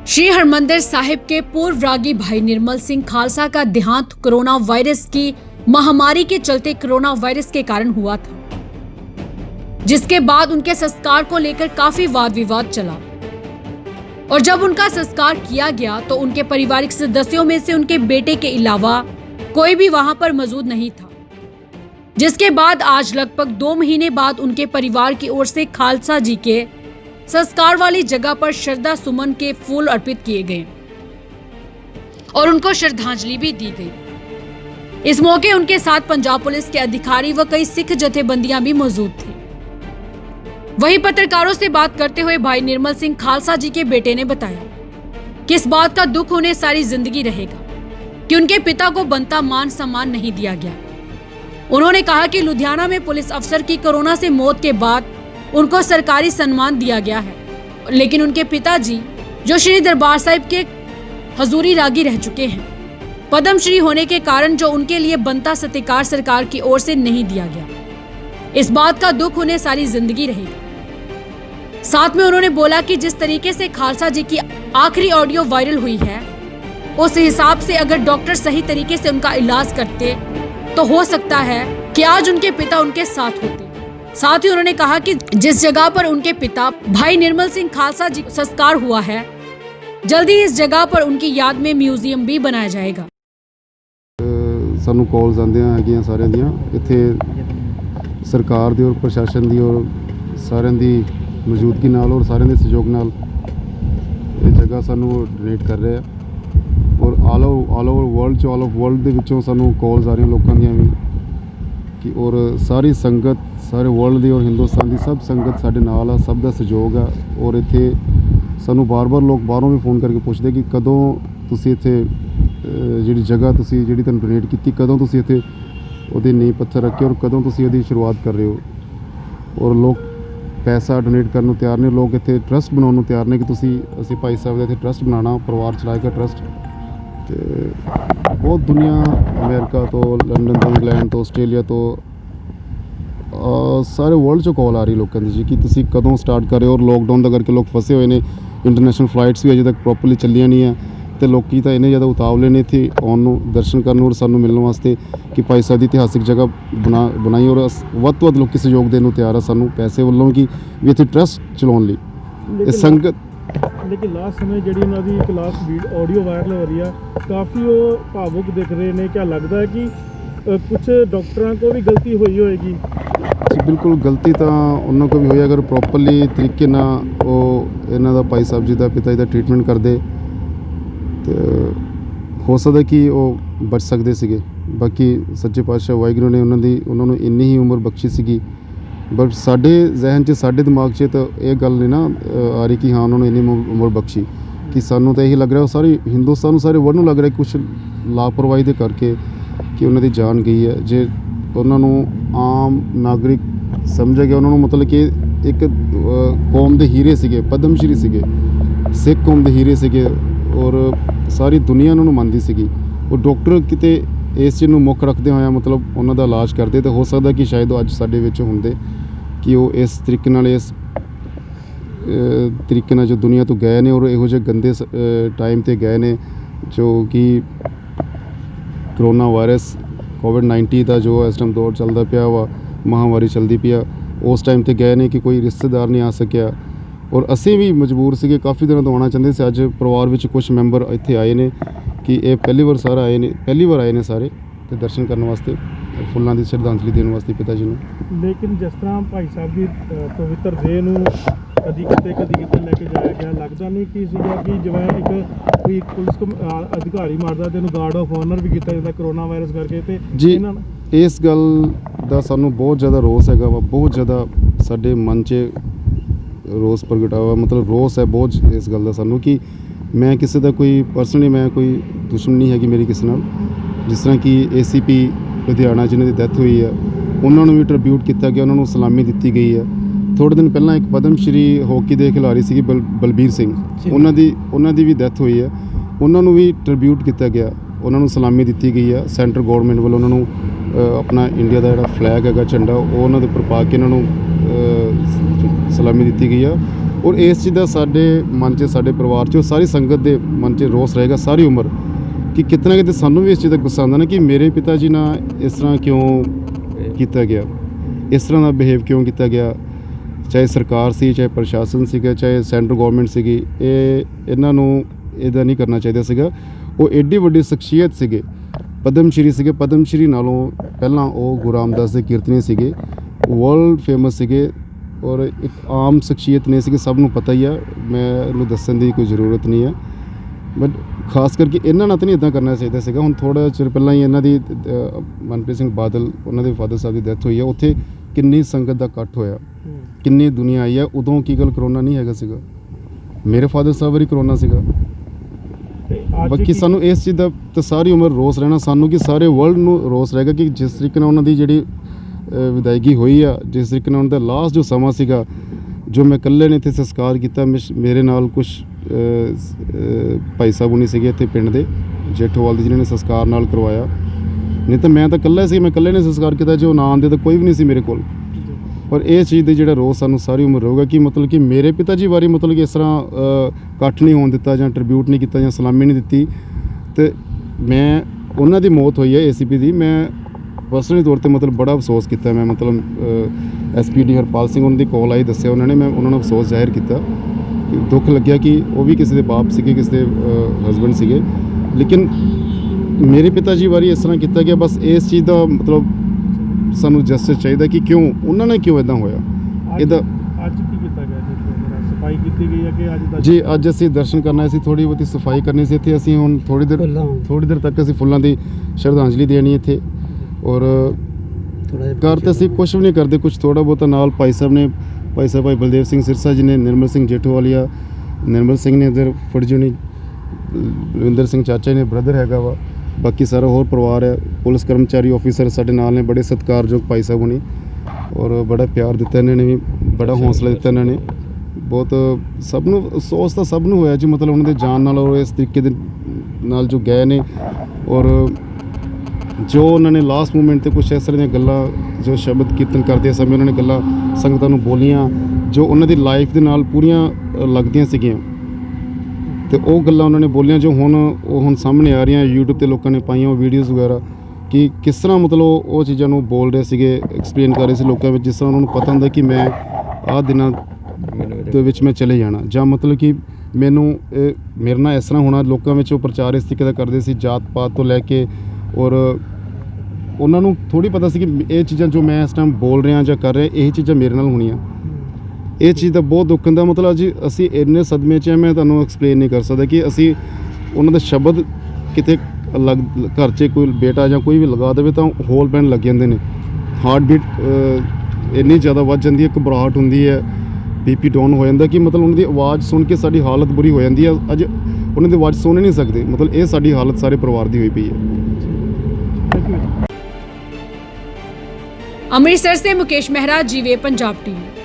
श्री हरमंदिर साहिब के पूर्व रागी भाई निर्मल सिंह खालसा का देहांत कोरोना वायरस की महामारी के चलते कोरोना वायरस के कारण हुआ था, जिसके बाद उनके संस्कार को लेकर काफी वाद विवाद चला और जब उनका संस्कार किया गया तो उनके पारिवारिक सदस्यों में से उनके बेटे के अलावा कोई भी वहां पर मौजूद नहीं था, जिसके बाद आज लगभग 2 महीने बाद उनके परिवार की ओर से खालसा जी के संस्कार वाली जगह पर श्रद्धा सुमन के फूल अर्पित किए गए और उनको श्रद्धांजलि भी दी गई। इस मौके उनके साथ पंजाब पुलिस के अधिकारी व कई सिख जथेबंदियां भी मौजूद थी। वहीं पत्रकारों से बात करते हुए भाई निर्मल सिंह खालसा जी के बेटे ने बताया कि इस बात का दुख उन्हें सारी जिंदगी रहेगा कि उनके पिता को बनता मान सम्मान नहीं दिया गया। उन्होंने कहा कि लुधियाना में पुलिस अफसर की कोरोना से मौत के बाद उनको सरकारी सम्मान दिया गया है, लेकिन उनके पिताजी जो श्री दरबार साहिब के हजूरी रागी रह चुके हैं, पद्मश्री होने के कारण जो उनके लिए बनता सत्कार सरकार की ओर से नहीं दिया गया, इस बात का दुख उन्हें सारी जिंदगी रहेगा। साथ में उन्होंने बोला कि जिस तरीके से खालसा जी की आखिरी ऑडियो वायरल हुई है, उस हिसाब से अगर डॉक्टर सही तरीके से उनका इलाज करते तो हो सकता है कि आज उनके पिता उनके साथ होते। साथ ही उन्होंने कहा कि जिस जगह पर उनके पिता भाई निर्मल सिंह खालसा जी संस्कार हुआ है, जल्दी इस जगह पर उनकी याद में म्यूजियम भी बनाया जाएगा। सानू कॉल्स आंदियां हैगियां सारियां दियां इत्थे सरकार दी और प्रशासन दी और सारियां दी मौजूदगी नाल और सारियां दे सहयोग नाल ये जगह सानू डोनेट कर रहे हैं और ऑल ओवर वर्ल्ड दे विचों सानू कॉल्स आ रही लोकां दियां भी कि और सारी संगत सारे वर्ल्ड दी और हिंदुस्तान दी सब संगत साडे नाल आ, सब दा सहयोग आ और इत्थे सानू बार-बार लोग बाहरों भी फोन करके पुछदे कि कदों तुसीं इत्थे जिहड़ी जगह तुसीं जिहड़ी तुहानूं डोनेट कीती कदों तुसीं इत्थे ਉਹਦੇ नींह पत्थर रखे और कदों तुसीं ਉਹਦੀ शुरुआत कर रहे हो और लोग पैसा डोनेट करन ਨੂੰ ਤਿਆਰ ਨੇ। लोग ਇੱਥੇ ट्रस्ट बनाउण ਨੂੰ ਤਿਆਰ ਨੇ कि ਤੁਸੀਂ ਅਸੀਂ ਭਾਈ ਸਾਹਿਬ ਦੇ ਇੱਥੇ ट्रस्ट बनाना परिवार चलाएगा ट्रस्ट। ਤੇ बहुत दुनिया अमेरिका तो लंदन तो इंग्लैंड तो आस्ट्रेलिया तो सारे वर्ल्ड 'चੋਂ कॉल आ रही लोगों की जी कि ਤੁਸੀਂ कदों स्टार्ट कर रहे हो और लॉकडाउन ਦਾ ਕਰਕੇ लोग फसे हुए ने। इंटरनेशनल फ्लाइट्स भी अजे तक प्रॉपरली ਚੱਲੀਆਂ नहीं है तो लोग तो इन्ने ज़्यादा उतावले ने इत्थे आउण नूं दर्शन करन और सानूं मिलण वास्ते कि भाई साहब की इतिहासिक जगह बनाई और वध तो वध लोग सहयोग देण नूं तैयार आ सानूं पैसे वालों कि भी इत्थे ट्रस्ट चलाउण लई संगत। लेकिन लास्ट समय जी इन्हों की क्लास ऑडियो वायरल हो रही है, काफ़ी वो भावुक दिख रहे हैं। क्या लगता है कि कुछ डॉक्टरों को भी गलती हुई होएगी? जी बिल्कुल गलती तो उन्होंने को भी हुई, अगर प्रॉपरली तरीके ना वो इन्हों का भाई साहब जी का पिता जी का ट्रीटमेंट करते तो हो सकता कि वो बच सकते थे। बाकी सच्चे पातशाह वाहिगुरू ने उन्होंने इन्नी ही उम्र बख्शी सी, बट साढ़े जहन च साढ़े दिमाग से तो ये गल नहीं ना आ रही कि हाँ उन्होंने इन्नी उम्र बख्शी कि सानू तो यही लग रहा है सारी हिंदुस्तान सारे वर्ल्ड लग रहा है कुछ लापरवाही के करके कि उन्होंने जान गई है। जे उन्होंने आम नागरिक समझा गया, उन्होंने मतलब कि एक कौम के हीरे से पद्मश्री से सिख कौम के हीरे से और सारी दुनिया उन्होंने मानती सी और डॉक्टर किते इस चीज़ मुख रखते हुए मतलब उन्हों का इलाज करते तो हो सकता कि शायद अज साडे विच हुंदे कि वो इस तरीके नाल इस तरीके नाल जो दुनिया तो गए ने और इहो जिहे गंदे टाइम ते गए ने जो कि कोरोना वायरस कोविड-19 का जो इस टाइम दौर चलता पिया वा महामारी चलती पई उस टाइम ते गए ने कि कोई रिश्तेदार नहीं आ सकिया और असीं भी मजबूर से काफ़ी दिनों तो आना चाहते थे। अज परिवार में कुछ मैंबर इत्थे आए ने कि ये पहली बार सारे आए ने सारे तो दर्शन करने वास्ते फुलों की श्रद्धांजलि देने वास्ते पिता जी ने। लेकिन जिस तरह भाई साहब की पवित्र देह नूं कदी किते लैके जाया गया, लगता नहीं कि जिवें एक कोई पुलिस अधिकारी मारदा ते गार्ड ऑफ ऑनर भी किया जाता कोरोना वायरस करके ते जी इस गल का सानू बहुत ज़्यादा रोस हैगा वा, बहुत ज़्यादा साडे मन च रोस प्रगटावा मतलब रोस है बहुत इस गल का सानू कि मैं किसी का कोई पर्सनली मैं कोई दुश्मन नहीं हैगी मेरी किसी नाल। जिस तरह कि ACP लुधियाना जिन्हों की डेथ हुई है उन्होंने भी ट्रिब्यूट किया गया, उन्होंने सलामी दी गई है। थोड़े दिन पहला एक पद्मश्री हॉकी के खिलाड़ी सी बलबीर सिंह उन्होंने भी डेथ हुई है, उन्होंने भी ट्रिब्यूट किया गया, उन्होंने सलामी दी गई है सेंट्रल गौरमेंट वालों उन्होंने अपना इंडिया का जोड़ा फ्लैग है झंडा वो उन्होंने उपर पा के उन्होंने सलामी दी गई है ਔਰ ਇਸ ਚੀਜ਼ ਦਾ ਸਾਡੇ ਮਨ 'ਚ, ਸਾਡੇ ਪਰਿਵਾਰ 'ਚ, ਔਰ ਸਾਰੀ ਸੰਗਤ ਦੇ ਮਨ 'ਚ ਰੋਸ ਰਹੇਗਾ ਸਾਰੀ ਉਮਰ ਕਿ ਕਿਤੇ ਨਾ ਕਿਤੇ ਸਾਨੂੰ ਵੀ ਇਸ ਚੀਜ਼ ਦਾ ਗੁੱਸਾ ਆਉਂਦਾ ਨਾ ਕਿ ਮੇਰੇ ਪਿਤਾ ਜੀ ਨਾਲ ਇਸ ਤਰ੍ਹਾਂ ਕਿਉਂ ਕੀਤਾ ਗਿਆ, ਇਸ ਤਰ੍ਹਾਂ ਦਾ ਬਿਹੇਵ ਕਿਉਂ ਕੀਤਾ ਗਿਆ। ਚਾਹੇ ਸਰਕਾਰ ਸੀ, ਚਾਹੇ ਪ੍ਰਸ਼ਾਸਨ ਸੀਗਾ, ਚਾਹੇ ਸੈਂਟਰ ਗਵਰਨਮੈਂਟ ਸੀਗੀ, ਇਹਨਾਂ ਨੂੰ ਇੱਦਾਂ ਨਹੀਂ ਕਰਨਾ ਚਾਹੀਦਾ ਸੀਗਾ। ਉਹ ਐਡੀ ਵੱਡੀ ਸ਼ਖਸੀਅਤ ਸੀਗੇ, ਪਦਮ ਸ਼੍ਰੀ ਸੀਗੇ। ਪਦਮ ਸ਼੍ਰੀ ਨਾਲੋਂ ਪਹਿਲਾਂ ਉਹ ਗੁਰੂ ਰਾਮਦਾਸ ਦੇ ਕੀਰਤਨੀ ਸੀਗੇ, ਵਰਲਡ ਫੇਮਸ ਸੀਗੇ ਔਰ ਇੱਕ ਆਮ ਸ਼ਖਸੀਅਤ ਨਹੀਂ ਸੀਗੇ, ਸਭ ਨੂੰ ਪਤਾ ਹੀ ਆ, ਮੈਂ ਇਹਨੂੰ ਦੱਸਣ ਦੀ ਕੋਈ ਜ਼ਰੂਰਤ ਨਹੀਂ ਹੈ। ਬਟ ਖਾਸ ਕਰਕੇ ਇਹਨਾਂ ਨਾਲ ਤਾਂ ਨਹੀਂ ਇੱਦਾਂ ਕਰਨਾ ਚਾਹੀਦਾ ਸੀਗਾ। ਹੁਣ ਥੋੜ੍ਹਾ ਚਿਰ ਪਹਿਲਾਂ ਹੀ ਇਹਨਾਂ ਦੀ ਮਨਪ੍ਰੀਤ ਸਿੰਘ ਬਾਦਲ, ਉਹਨਾਂ ਦੇ ਫਾਦਰ ਸਾਹਿਬ ਦੀ ਡੈਥ ਹੋਈ ਹੈ, ਉੱਥੇ ਕਿੰਨੀ ਸੰਗਤ ਦਾ ਇਕੱਠ ਹੋਇਆ, ਕਿੰਨੀ ਦੁਨੀਆ ਆਈ ਹੈ। ਉਦੋਂ ਕੀ ਗੱਲ ਕਰੋਨਾ ਨਹੀਂ ਹੈਗਾ ਸੀਗਾ, ਮੇਰੇ ਫਾਦਰ ਸਾਹਿਬ ਵਾਰੀ ਕਰੋਨਾ ਸੀਗਾ। ਬਾਕੀ ਸਾਨੂੰ ਇਸ ਚੀਜ਼ ਦਾ ਤਾਂ ਸਾਰੀ ਉਮਰ ਰੋਸ ਰਹਿਣਾ, ਸਾਨੂੰ ਕਿ ਸਾਰੇ ਵਰਲਡ ਨੂੰ ਰੋਸ ਰਹੇਗਾ ਕਿ ਜਿਸ ਤਰੀਕੇ ਨਾਲ ਉਹਨਾਂ ਦੀ ਜਿਹੜੀ ਵਿਦਾਇਗੀ ਹੋਈ ਆ, ਜਿਸ ਤਰੀਕੇ ਨਾਲ ਉਹਨਾਂ ਦਾ ਲਾਸਟ ਜੋ ਸਮਾਂ ਸੀਗਾ, ਜੋ ਮੈਂ ਇਕੱਲੇ ਨੇ ਇੱਥੇ ਸੰਸਕਾਰ ਕੀਤਾ। ਮੇਰੇ ਨਾਲ ਕੁਛ ਭਾਈ ਸਾਹਿਬ ਹੁਣੀ ਸੀਗੇ ਇੱਥੇ ਪਿੰਡ ਦੇ ਜੇਠੋਵਾਲ ਦੇ, ਜਿਨ੍ਹਾਂ ਨੇ ਸੰਸਕਾਰ ਨਾਲ ਕਰਵਾਇਆ, ਨਹੀਂ ਤਾਂ ਮੈਂ ਤਾਂ ਇਕੱਲਾ ਸੀ, ਮੈਂ ਇਕੱਲੇ ਨੇ ਸੰਸਕਾਰ ਕੀਤਾ। ਜੋ ਨਾ ਆਉਂਦੇ ਤਾਂ ਕੋਈ ਵੀ ਨਹੀਂ ਸੀ ਮੇਰੇ ਕੋਲ। ਪਰ ਇਹ ਚੀਜ਼ ਦੇ ਜਿਹੜਾ ਰੋਸ ਸਾਨੂੰ ਸਾਰੀ ਉਮਰ ਰਹੂਗਾ ਕਿ ਮਤਲਬ ਕਿ ਮੇਰੇ ਪਿਤਾ ਜੀ ਬਾਰੇ ਮਤਲਬ ਕਿ ਇਸ ਤਰ੍ਹਾਂ ਇਕੱਠ ਨਹੀਂ ਹੋਣ ਦਿੱਤਾ ਜਾਂ ਟ੍ਰਿਬਿਊਟ ਨਹੀਂ ਕੀਤਾ ਜਾਂ ਸਲਾਮੀ ਨਹੀਂ ਦਿੱਤੀ। ਅਤੇ ਮੈਂ ਉਹਨਾਂ ਦੀ ਮੌਤ ਹੋਈ ਹੈ ACP ਦੀ, ਮੈਂ ਪਰਸਨਲੀ ਤੌਰ 'ਤੇ ਮਤਲਬ ਬੜਾ ਅਫਸੋਸ ਕੀਤਾ। ਮੈਂ ਮਤਲਬ SPD ਹਰਪਾਲ ਸਿੰਘ ਉਹਨਾਂ ਦੀ ਕਾਲ ਆਈ, ਦੱਸਿਆ ਉਹਨਾਂ ਨੇ, ਮੈਂ ਉਹਨਾਂ ਨੂੰ ਅਫਸੋਸ ਜ਼ਾਹਿਰ ਕੀਤਾ, ਦੁੱਖ ਲੱਗਿਆ ਕਿ ਉਹ ਵੀ ਕਿਸੇ ਦੇ ਬਾਪ ਸੀਗੇ, ਕਿਸੇ ਦੇ ਹਸਬੈਂਡ ਸੀਗੇ। ਲੇਕਿਨ ਮੇਰੇ ਪਿਤਾ ਜੀ ਬਾਰੇ ਇਸ ਤਰ੍ਹਾਂ ਕੀਤਾ ਗਿਆ, ਬਸ ਇਸ ਚੀਜ਼ ਦਾ ਮਤਲਬ ਸਾਨੂੰ ਜਸਟਿਸ ਚਾਹੀਦਾ ਕਿ ਕਿਉਂ ਉਹਨਾਂ ਨਾਲ ਕਿਉਂ ਇੱਦਾਂ ਹੋਇਆ। ਇਹਦਾ ਅੱਜ ਕੀ ਕੀਤਾ ਗਿਆ ਜੀ? ਸਫਾਈ ਕੀਤੀ ਗਈ ਹੈ ਕਿ ਅੱਜ ਦਾ? ਜੀ ਅੱਜ ਅਸੀਂ ਦਰਸ਼ਨ ਕਰਨਾ ਸੀ, ਥੋੜ੍ਹੀ ਬਹੁਤੀ ਸਫਾਈ ਕਰਨੀ ਸੀ ਇੱਥੇ। ਅਸੀਂ ਹੁਣ ਥੋੜ੍ਹੀ ਦੇਰ ਤੱਕ ਅਸੀਂ ਫੁੱਲਾਂ ਦੀ ਸ਼ਰਧਾਂਜਲੀ ਦੇਣੀ ਇੱਥੇ। ਔਰ ਘਰ ਤੇ ਅਸੀਂ ਕੁਛ ਵੀ ਨਹੀਂ ਕਰਦੇ, ਕੁਛ ਥੋੜ੍ਹਾ ਬਹੁਤਾ ਨਾਲ ਭਾਈ ਸਾਹਿਬ ਭਾਈ ਬਲਦੇਵ ਸਿੰਘ ਸਿਰਸਾ ਜੀ ਨੇ, ਨਿਰਮਲ ਸਿੰਘ ਜੇਠੋਵਾਲੀਆ, ਨਿਰਮਲ ਸਿੰਘ ਨੇ ਇੱਧਰ ਫੜਜੂਣੀ, ਬਲਵਿੰਦਰ ਸਿੰਘ ਚਾਚਾ ਜੀ ਨੇ ਬ੍ਰਦਰ ਹੈਗਾ ਵਾ, ਬਾਕੀ ਸਾਰਾ ਹੋਰ ਪਰਿਵਾਰ ਹੈ। ਪੁਲਿਸ ਕਰਮਚਾਰੀ ਆਫੀਸਰ ਸਾਡੇ ਨਾਲ ਨੇ, ਬੜੇ ਸਤਿਕਾਰਯੋਗ ਭਾਈ ਸਾਹਿਬ ਹੁਣੀ, ਔਰ ਬੜਾ ਪਿਆਰ ਦਿੱਤਾ ਇਹਨਾਂ ਨੇ ਵੀ, ਬੜਾ ਹੌਸਲਾ ਦਿੱਤਾ ਇਹਨਾਂ ਨੇ ਬਹੁਤ। ਸਭ ਨੂੰ ਅਫਸੋਸ ਤਾਂ ਸਭ ਨੂੰ ਹੋਇਆ ਜੀ, ਮਤਲਬ ਉਹਨਾਂ ਦੇ ਜਾਣ ਨਾਲ ਔਰ ਇਸ ਤਰੀਕੇ ਦੇ ਨਾਲ ਜੋ ਗਏ ਨੇ। ਔਰ ਜੋ ਉਹਨਾਂ ਨੇ ਲਾਸਟ ਮੂਮੈਂਟ 'ਤੇ ਕੁਛ ਇਸ ਤਰ੍ਹਾਂ ਦੀਆਂ ਗੱਲਾਂ, ਜੋ ਸ਼ਬਦ ਕੀਰਤਨ ਕਰਦੇ ਸਮੇਂ ਉਹਨਾਂ ਨੇ ਗੱਲਾਂ ਸੰਗਤਾਂ ਨੂੰ ਬੋਲੀਆਂ, ਜੋ ਉਹਨਾਂ ਦੀ ਲਾਈਫ ਦੇ ਨਾਲ ਪੂਰੀਆਂ ਲੱਗਦੀਆਂ ਸੀਗੀਆਂ, ਅਤੇ ਉਹ ਗੱਲਾਂ ਉਹਨਾਂ ਨੇ ਬੋਲੀਆਂ ਜੋ ਹੁਣ ਸਾਹਮਣੇ ਆ ਰਹੀਆਂ YouTube 'ਤੇ ਲੋਕਾਂ ਨੇ ਪਾਈਆਂ ਉਹ ਵੀਡੀਓਜ਼ ਵਗੈਰਾ, ਕਿ ਕਿਸ ਤਰ੍ਹਾਂ ਮਤਲਬ ਉਹ ਚੀਜ਼ਾਂ ਨੂੰ ਬੋਲ ਰਹੇ ਸੀਗੇ, ਐਕਸਪਲੇਨ ਕਰ ਰਹੇ ਸੀ ਲੋਕਾਂ ਵਿੱਚ, ਜਿਸ ਤਰ੍ਹਾਂ ਉਹਨਾਂ ਨੂੰ ਪਤਾ ਹੁੰਦਾ ਕਿ ਮੈਂ ਆਹ ਦਿਨਾਂ ਦੇ ਵਿੱਚ ਮੈਂ ਚਲੇ ਜਾਣਾ, ਜਾਂ ਮਤਲਬ ਕਿ ਮੇਰੇ ਨਾਲ ਇਸ ਤਰ੍ਹਾਂ ਹੋਣਾ। ਲੋਕਾਂ ਵਿੱਚ ਉਹ ਪ੍ਰਚਾਰ ਇਸ ਤਰੀਕੇ ਦਾ ਕਰਦੇ ਸੀ, ਜਾਤ ਪਾਤ ਤੋਂ ਲੈ ਕੇ। ਔਰ ਉਹਨਾਂ ਨੂੰ ਥੋੜ੍ਹੀ ਪਤਾ ਸੀ ਕਿ ਇਹ ਚੀਜ਼ਾਂ ਜੋ ਮੈਂ ਇਸ ਟਾਈਮ ਬੋਲ ਰਿਹਾ ਜਾਂ ਕਰ ਰਿਹਾ, ਇਹ ਚੀਜ਼ਾਂ ਮੇਰੇ ਨਾਲ ਹੋਣੀਆਂ। ਇਹ ਚੀਜ਼ ਦਾ ਬਹੁਤ ਦੁੱਖ ਹੁੰਦਾ। ਮਤਲਬ ਅੱਜ ਅਸੀਂ ਇੰਨੇ ਸਦਮੇ 'ਚ, ਮੈਂ ਤੁਹਾਨੂੰ ਐਕਸਪਲੇਨ ਨਹੀਂ ਕਰ ਸਕਦਾ ਕਿ ਅਸੀਂ ਉਹਨਾਂ ਦੇ ਸ਼ਬਦ ਕਿਤੇ ਘਰ 'ਚ ਕੋਈ ਬੇਟਾ ਜਾਂ ਕੋਈ ਵੀ ਲਗਾ ਦੇਵੇ ਤਾਂ ਹੋਲ ਪੈਣ ਲੱਗ ਜਾਂਦੇ ਨੇ, ਹਾਰਟ ਬੀਟ ਇੰਨੀ ਜ਼ਿਆਦਾ ਵੱਧ ਜਾਂਦੀ ਹੈ, ਘਬਰਾਹਟ ਹੁੰਦੀ ਹੈ, BP ਡਾਊਨ ਹੋ ਜਾਂਦਾ ਕਿ ਮਤਲਬ ਉਹਨਾਂ ਦੀ ਆਵਾਜ਼ ਸੁਣ ਕੇ ਸਾਡੀ ਹਾਲਤ ਬੁਰੀ ਹੋ ਜਾਂਦੀ ਹੈ। ਅੱਜ ਉਹਨਾਂ ਦੀ ਆਵਾਜ਼ ਸੁਣ ਹੀ ਨਹੀਂ ਸਕਦੇ, ਮਤਲਬ ਇਹ ਸਾਡੀ ਹਾਲਤ ਸਾਰੇ ਪਰਿਵਾਰ ਦੀ ਹੋਈ ਪਈ ਹੈ। ਅੰਮ੍ਰਿਤਸਰ से मुकेश मेहरा, GV पंजाब TV।